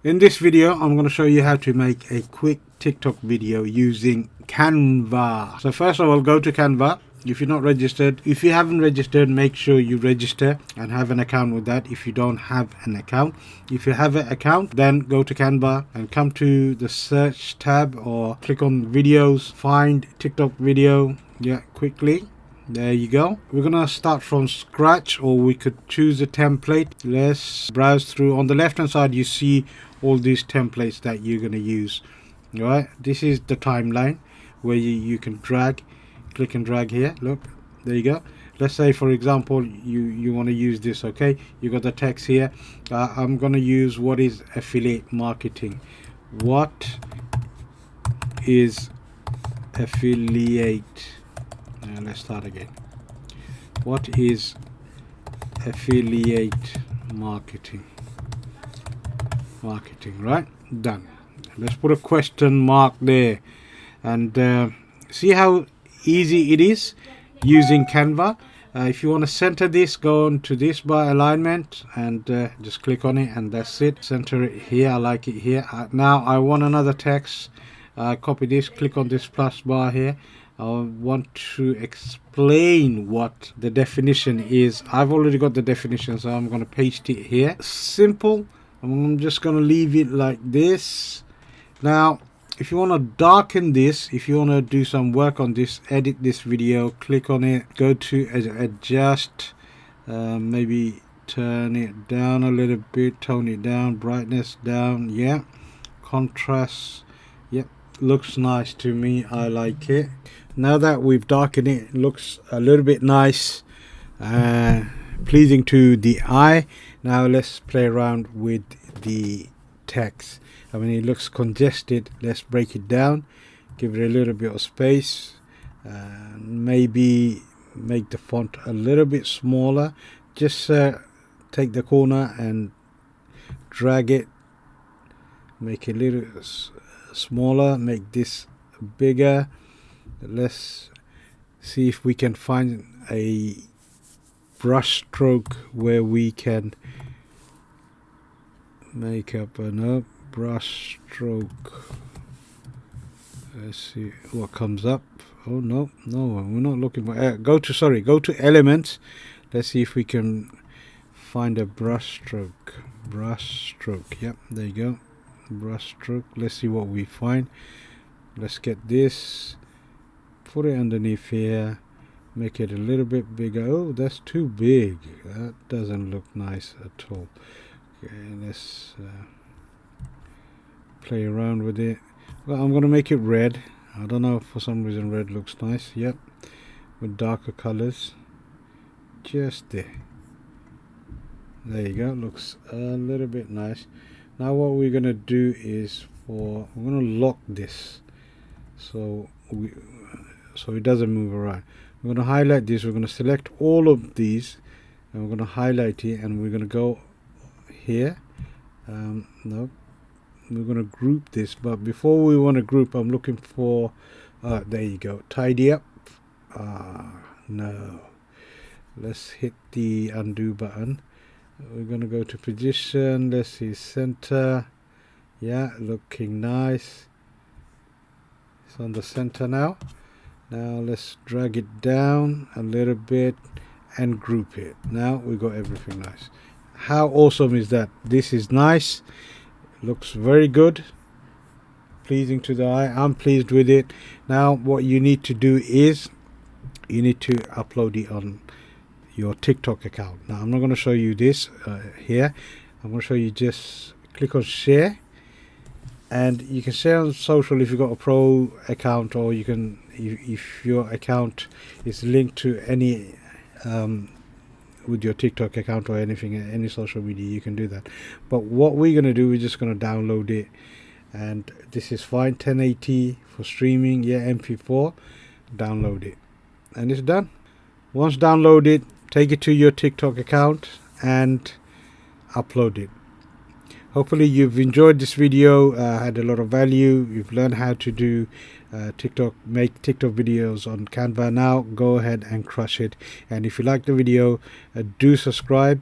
In this video, I'm going to show you how to make a quick TikTok video using Canva. So first of all, go to Canva. If you're not registered, if you haven't registered, make sure you register and have an account with that if you don't have an account. If you have an account, then go to Canva and come to the search tab or click on videos, find TikTok video, quickly. There you go. We're gonna start from scratch, or we could choose a template. Let's browse through. On the left hand side you see all these templates that you're gonna use. All right, this is the timeline where you can click and drag here. Look, there you go. Let's say for example you want to use this. Okay, you got the text here. I'm gonna use what is affiliate marketing. What is affiliate? Let's start again. What is affiliate marketing? Right, done. Let's put a question mark there and see how easy it is using Canva. If you want to center this, go on to this by alignment and just click on it, and that's it. Center it here. I like it here. Now I want another text. Copy this, click on this plus bar here. I want to explain what the definition is. I've already got the definition, so I'm going to paste it here. Simple. I'm just going to leave it like this. Now if you want to darken this, if you want to do some work on this, edit this video, click on it, go to adjust, maybe turn it down a little bit, tone it down, brightness down, contrast, looks nice to me. I like it. Now that we've darkened it, it looks a little bit nice, pleasing to the eye. Now let's play around with the text. I mean, it looks congested. Let's break it down, give it a little bit of space, maybe make the font a little bit smaller. Just take the corner and drag it, make it a little smaller, make this bigger. Let's see if we can find a brush stroke where we can make up a brush stroke. Let's see what comes up. Oh no, we're not looking for go to elements. Let's see if we can find a brush stroke. Yep, there you go. Brush stroke. Let's see what we find. Let's get this, put it underneath here, make it a little bit bigger. Oh, that's too big. That doesn't look nice at all. Okay, let's play around with it. Well, I'm going to make it red. I don't know, for some reason red looks nice. Yep, with darker colors. Just there you go. Looks a little bit nice. Now what we're going to do is we're going to lock this so it doesn't move around. We're going to highlight this. We're going to select all of these and we're going to highlight it, and we're going to go here. No, we're going to group this, but before we want to group, I'm looking for there you go, tidy up. No, let's hit the undo button. We're going to go to position. Let's see, center. Looking nice. It's on the center now. Now let's drag it down a little bit and group it. Now we got everything nice. How awesome is that? This is nice. Looks very good, pleasing to the eye. I'm pleased with it. Now what you need to do is you need to upload it on your TikTok account. Now I'm not going to show you this here. I'm going to show you, just click on share, and you can share on social if you've got a pro account, or you can, if your account is linked to any with your TikTok account or anything, any social media, you can do that. But what we're going to do, we're just going to download it, and this is fine. 1080 for streaming, MP4. Download it and it's done. Once downloaded, take it to your TikTok account and upload it. Hopefully you've enjoyed this video, had a lot of value. You've learned how to do make TikTok videos on Canva. Now go ahead and crush it. And if you like the video, do subscribe.